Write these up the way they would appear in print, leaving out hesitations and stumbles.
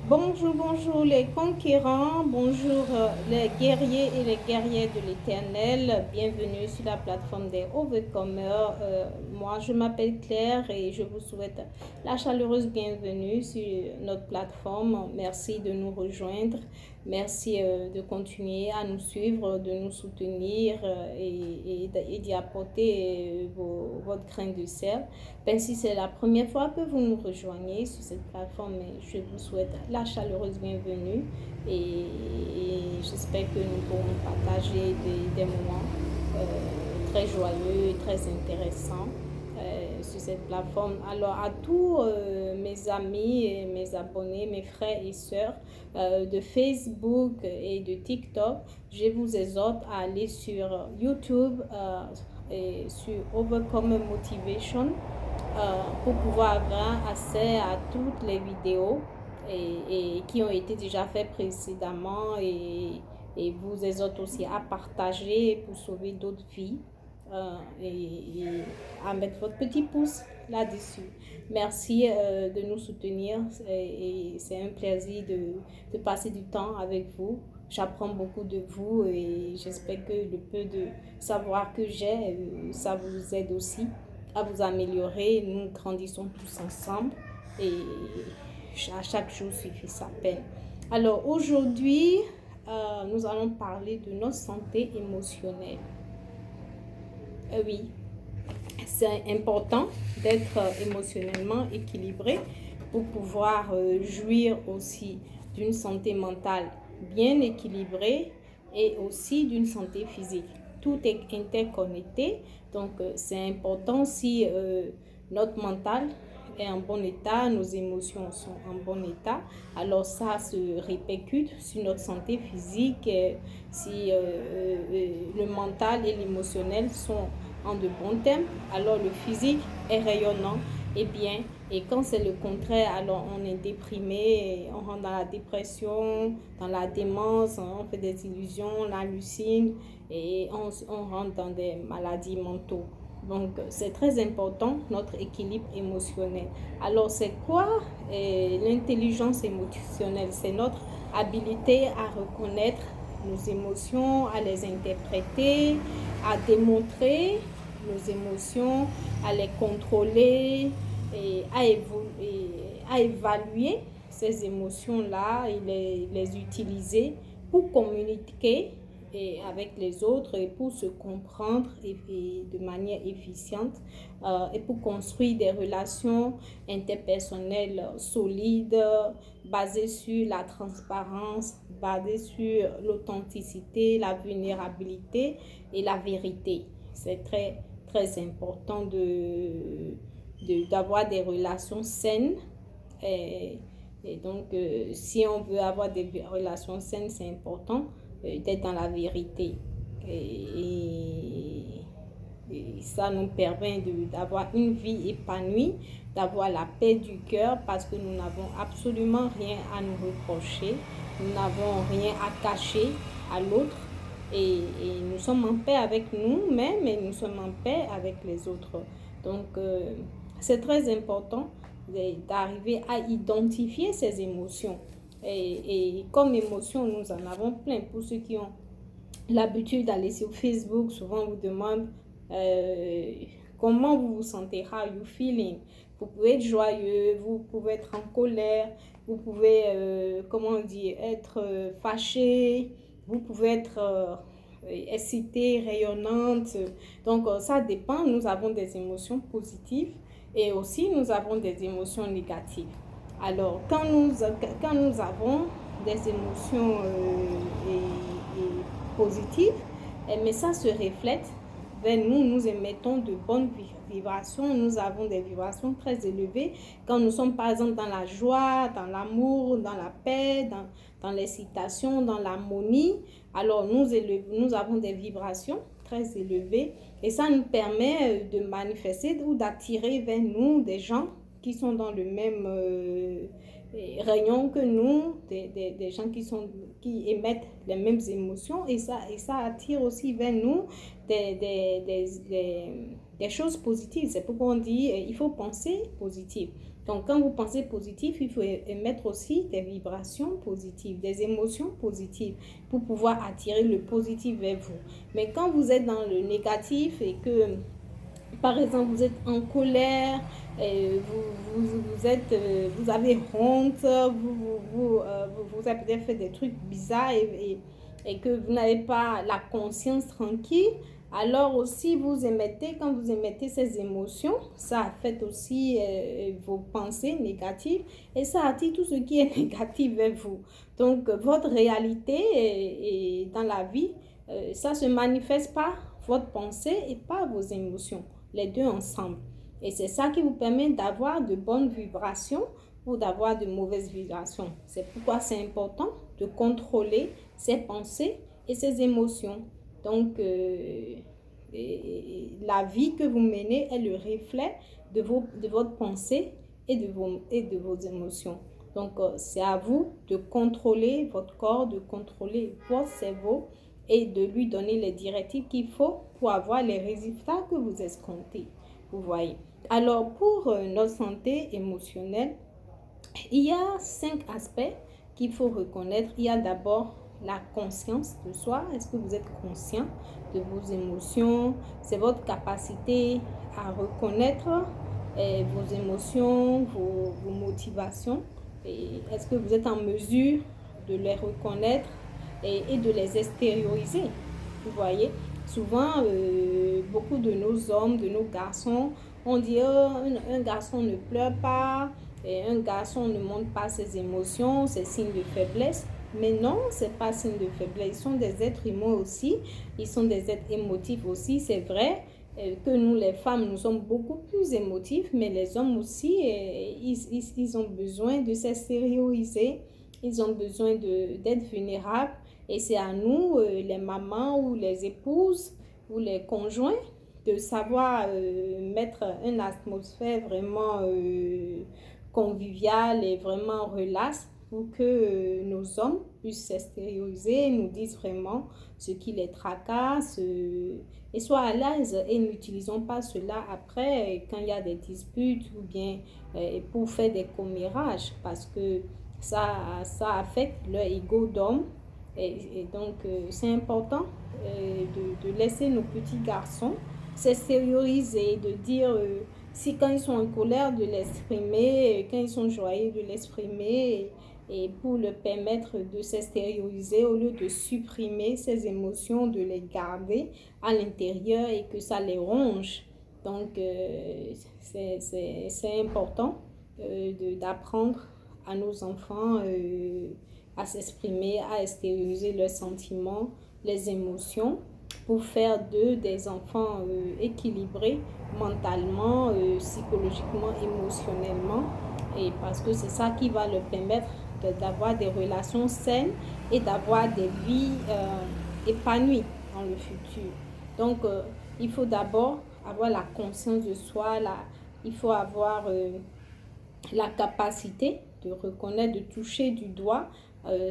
Bonjour, bonjour les conquérants, bonjour les guerriers et les guerrières de l'Éternel. Bienvenue sur la plateforme des Overcomers. Moi, je m'appelle Claire et je vous souhaite la chaleureuse bienvenue sur notre plateforme. Merci de nous rejoindre. Merci de continuer à nous suivre, de nous soutenir et d'y apporter votre grain de sel. Ben, si c'est la première fois que vous nous rejoignez sur cette plateforme, je vous souhaite la chaleureuse bienvenue et j'espère que nous pourrons partager des moments très joyeux et très intéressants sur cette plateforme. Alors à tous mes amis et mes abonnés, mes frères et sœurs de Facebook et de TikTok, je vous exhorte à aller sur YouTube et sur Overcome Motivation pour pouvoir avoir accès à toutes les vidéos et qui ont été déjà faites précédemment et vous exhorte aussi à partager pour sauver d'autres vies et à mettre votre petit pouce là-dessus. Merci de nous soutenir et c'est un plaisir de passer du temps avec vous. J'apprends beaucoup de vous et j'espère que le peu de savoir que j'ai, ça vous aide aussi à vous améliorer. Nous grandissons tous ensemble et à chaque jour suffit sa peine. Alors aujourd'hui, nous allons parler de notre santé émotionnelle. Oui, c'est important d'être émotionnellement équilibré pour pouvoir jouir aussi d'une santé mentale bien équilibrée et aussi d'une santé physique. Tout est interconnecté, donc c'est important si notre mental est en bon état, nos émotions sont en bon état, alors ça se répercute sur notre santé physique. Si le mental et l'émotionnel sont en de bons thèmes, alors le physique est rayonnant et bien. Et quand c'est le contraire, alors on est déprimé, on rentre dans la dépression, dans la démence, on fait des illusions, on hallucine et on rentre dans des maladies mentaux. Donc, c'est très important, notre équilibre émotionnel. Alors, c'est quoi l'intelligence émotionnelle? C'est notre habilité à reconnaître nos émotions, à les interpréter, à démontrer nos émotions, à les contrôler et à évaluer ces émotions-là et les utiliser pour communiquer et avec les autres et pour se comprendre et de manière efficiente et pour construire des relations interpersonnelles solides basées sur la transparence, basées sur l'authenticité, la vulnérabilité et la vérité. C'est très, très important d'avoir des relations saines et donc, si on veut avoir des relations saines, c'est important d'être dans la vérité. Et ça nous permet d'avoir une vie épanouie, d'avoir la paix du cœur parce que nous n'avons absolument rien à nous reprocher, nous n'avons rien à cacher à l'autre et nous sommes en paix avec nous-mêmes et nous sommes en paix avec les autres. Donc, c'est très important d'arriver à identifier ces émotions. Et comme émotion, nous en avons plein. Pour ceux qui ont l'habitude d'aller sur Facebook, souvent on vous demande comment vous vous sentez, how you feeling. Vous pouvez être joyeux, vous pouvez être en colère, vous pouvez, comment on dit, être fâché, vous pouvez être excitée, rayonnante. Donc, ça dépend. Nous avons des émotions positives et aussi nous avons des émotions négatives. Alors, quand nous avons des émotions positives, mais ça se reflète vers nous, nous émettons de bonnes vibrations, nous avons des vibrations très élevées. Quand nous sommes par exemple dans la joie, dans l'amour, dans la paix, dans l'excitation, dans l'harmonie, alors nous avons des vibrations très élevées et ça nous permet de manifester ou d'attirer vers nous des gens qui sont dans le même rayon que nous, des gens qui émettent les mêmes émotions et ça attire aussi vers nous des choses positives. C'est pourquoi on dit il faut penser positif. Donc, quand vous pensez positif, il faut émettre aussi des vibrations positives, des émotions positives pour pouvoir attirer le positif vers vous. Mais quand vous êtes dans le négatif et que, par exemple, vous êtes en colère, vous avez honte, vous avez peut-être fait des trucs bizarres et que vous n'avez pas la conscience tranquille, alors aussi quand vous émettez ces émotions, ça affecte aussi vos pensées négatives et ça attire tout ce qui est négatif vers vous. Donc, votre réalité et dans la vie, ça se manifeste par votre pensée et par vos émotions, les deux ensemble. Et c'est ça qui vous permet d'avoir de bonnes vibrations ou d'avoir de mauvaises vibrations. C'est pourquoi c'est important de contrôler ses pensées et ses émotions. Donc, la vie que vous menez est le reflet de votre pensée et de vos émotions. Donc, c'est à vous de contrôler votre corps, de contrôler votre cerveau et de lui donner les directives qu'il faut pour avoir les résultats que vous escomptez. Vous voyez. Alors, pour notre santé émotionnelle, il y a 5 aspects qu'il faut reconnaître. Il y a d'abord la conscience de soi. Est-ce que vous êtes conscient de vos émotions? C'est votre capacité à reconnaître vos émotions, vos motivations. Est-ce que vous êtes en mesure de les reconnaître et de les extérioriser? Vous voyez, souvent, beaucoup de nos hommes, de nos garçons, on dit oh, un garçon ne pleure pas, et un garçon ne montre pas ses émotions, c'est signe de faiblesse. Mais non, ce n'est pas signe de faiblesse. Ils sont des êtres humains aussi, ils sont des êtres émotifs aussi, c'est vrai que nous, les femmes, nous sommes beaucoup plus émotifs, mais les hommes aussi, ils ont besoin de s'extérioriser, ils ont besoin d'être vulnérables. Et c'est à nous, les mamans ou les épouses ou les conjoints, de savoir mettre une atmosphère vraiment conviviale et vraiment relaxe pour que nos hommes puissent s'extérioriser, nous disent vraiment ce qui les tracasse et soient à l'aise. Et n'utilisons pas cela après quand il y a des disputes ou bien pour faire des commérages parce que ça affecte leur ego d'homme. Et donc, c'est important de laisser nos petits garçons s'extérioriser, de dire si quand ils sont en colère, de l'exprimer, quand ils sont joyeux, de l'exprimer et pour leur permettre de s'extérioriser au lieu de supprimer ces émotions, de les garder à l'intérieur et que ça les ronge. Donc, c'est important d'apprendre à nos enfants à s'exprimer, à extérioriser leurs sentiments, les émotions, pour faire d'eux des enfants équilibrés mentalement, psychologiquement, émotionnellement, et parce que c'est ça qui va leur permettre d'avoir des relations saines et d'avoir des vies épanouies dans le futur. Donc, il faut d'abord avoir la conscience de soi, il faut avoir la capacité de reconnaître, de toucher du doigt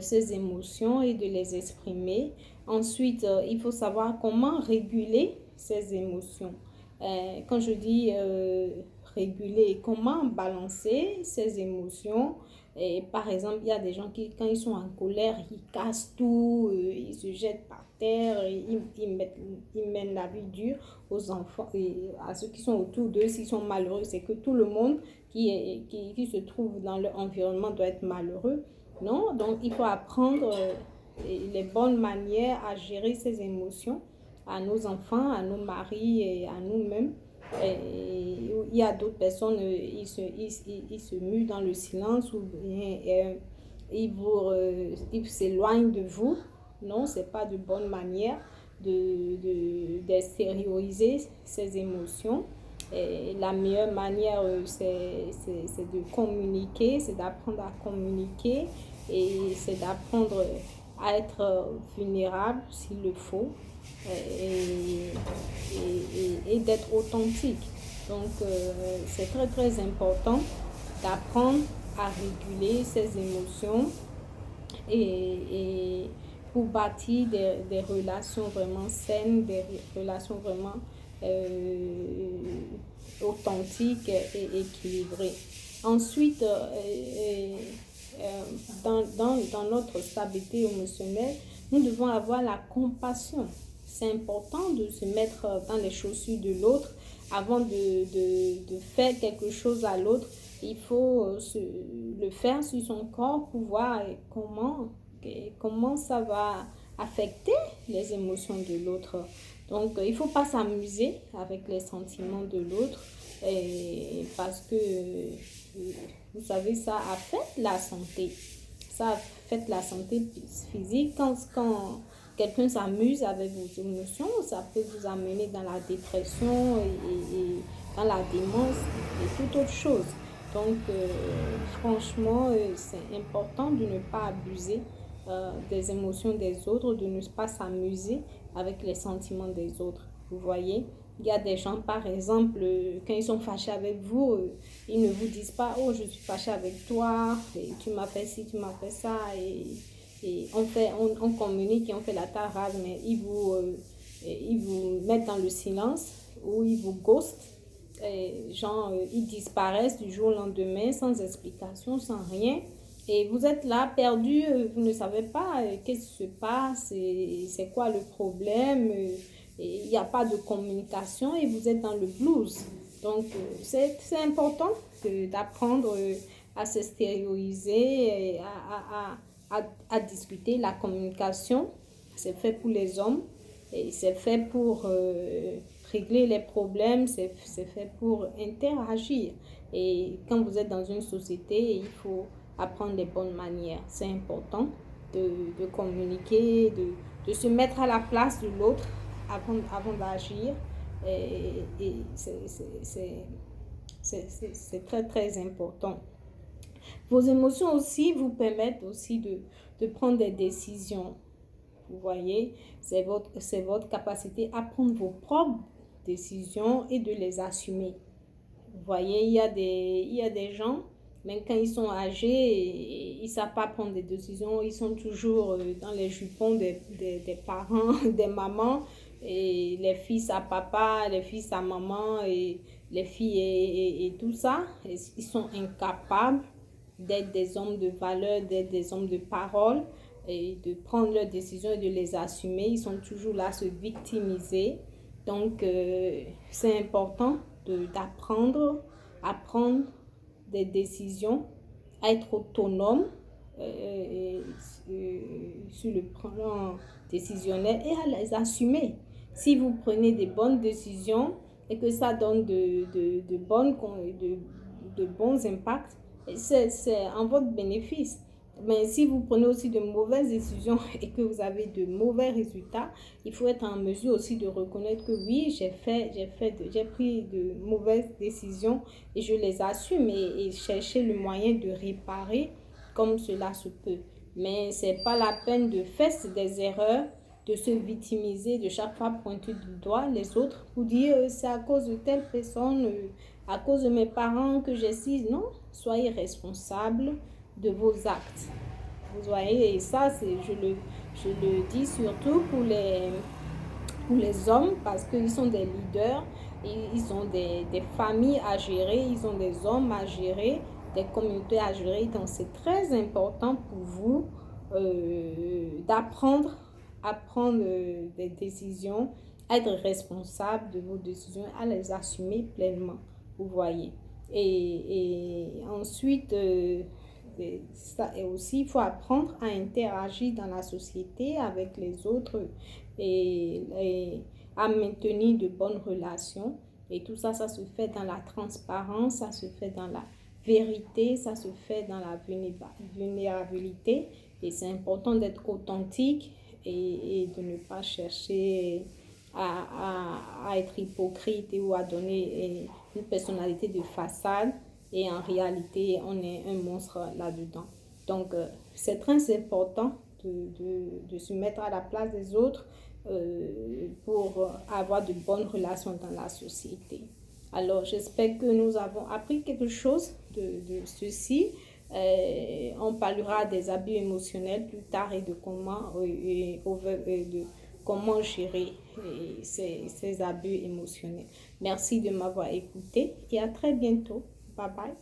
ses émotions et de les exprimer. Ensuite, il faut savoir comment réguler ses émotions. Quand je dis réguler, comment balancer ses émotions. Et par exemple, il y a des gens qui, quand ils sont en colère, ils cassent tout, ils se jettent par terre, ils mènent la vie dure aux enfants et à ceux qui sont autour d'eux. S'ils sont malheureux, c'est que tout le monde qui se trouve dans leur environnement doit être malheureux. Non, donc il faut apprendre les bonnes manières à gérer ses émotions à nos enfants, à nos maris et à nous-mêmes. Il y a d'autres personnes, ils se muent dans le silence ou bien ils s'éloignent de vous. Non, ce n'est pas de bonne manière d'extérioriser ses émotions. Et la meilleure manière, c'est de communiquer, c'est d'apprendre à communiquer et c'est d'apprendre à être vulnérable s'il le faut et d'être authentique. Donc, c'est très très important d'apprendre à réguler ses émotions et pour bâtir des relations vraiment saines, des relations vraiment authentiques et équilibrées. Ensuite, dans notre stabilité émotionnelle, nous devons avoir la compassion. C'est important de se mettre dans les chaussures de l'autre avant de faire quelque chose à l'autre. Il faut le faire sur son corps pour voir comment ça va affecter les émotions de l'autre. Donc, il ne faut pas s'amuser avec les sentiments de l'autre parce que, vous savez, ça affecte la santé. Ça affecte la santé physique. Quand quelqu'un s'amuse avec vos émotions, ça peut vous amener dans la dépression et dans la démence et toute autre chose. Donc, franchement, c'est important de ne pas abuser des émotions des autres, de ne pas s'amuser avec les sentiments des autres. Vous voyez, il y a des gens, par exemple, quand ils sont fâchés avec vous, ils ne vous disent pas, oh, je suis fâché avec toi, et tu m'as fait ci, tu m'as fait ça, et on communique et on fait la tarade, mais ils vous mettent dans le silence ou ils vous ghostent. Ils disparaissent du jour au lendemain sans explication, sans rien. Et vous êtes là, perdu, vous ne savez pas qu'est-ce qui se passe, c'est quoi le problème. Il n'y a pas de communication et vous êtes dans le blues. Donc, c'est important d'apprendre à s'extérioriser, à discuter. La communication, c'est fait pour les hommes et c'est fait pour régler les problèmes, c'est fait pour interagir. Et quand vous êtes dans une société, il faut apprendre les bonnes manières. C'est important de communiquer, de se mettre à la place de l'autre avant d'agir. Et c'est très, très important. Vos émotions aussi vous permettent aussi de prendre des décisions. Vous voyez, c'est votre capacité à prendre vos propres décisions et de les assumer. Vous voyez, il y a des gens, même quand ils sont âgés, ils ne savent pas prendre des décisions. Ils sont toujours dans les jupons des parents, des mamans, et les fils à papa, les fils à maman, et les filles et tout ça. Et ils sont incapables d'être des hommes de valeur, d'être des hommes de parole, et de prendre leurs décisions et de les assumer. Ils sont toujours là à se victimiser. Donc, c'est important d'apprendre à prendre des décisions, à être autonome sur le plan décisionnel et à les assumer. Si vous prenez des bonnes décisions et que ça donne de bons impacts, c'est en votre bénéfice. Mais si vous prenez aussi de mauvaises décisions et que vous avez de mauvais résultats, il faut être en mesure aussi de reconnaître que oui, j'ai pris de mauvaises décisions et je les assume et chercher le moyen de réparer comme cela se peut. Mais ce n'est pas la peine de faire des erreurs, de se victimiser, de chaque fois pointer du doigt les autres pour dire c'est à cause de telle personne, à cause de mes parents que j'ai si. Non, soyez responsable de vos actes. Vous voyez, et ça, je le dis surtout pour les hommes parce qu'ils sont des leaders, ils ont des familles à gérer, ils ont des hommes à gérer, des communautés à gérer. Donc, c'est très important pour vous d'apprendre à prendre des décisions, à être responsable de vos décisions, à les assumer pleinement. Vous voyez. Et ensuite, ça, et aussi, il faut apprendre à interagir dans la société avec les autres et à maintenir de bonnes relations. Et tout ça, ça se fait dans la transparence, ça se fait dans la vérité, ça se fait dans la vulnérabilité. Et c'est important d'être authentique et de ne pas chercher à être hypocrite ou à donner une personnalité de façade. Et en réalité, on est un monstre là-dedans. Donc, c'est très important de se mettre à la place des autres pour avoir de bonnes relations dans la société. Alors, j'espère que nous avons appris quelque chose de ceci. On parlera des abus émotionnels plus tard et de comment gérer ces abus émotionnels. Merci de m'avoir écouté et à très bientôt. Bye bye.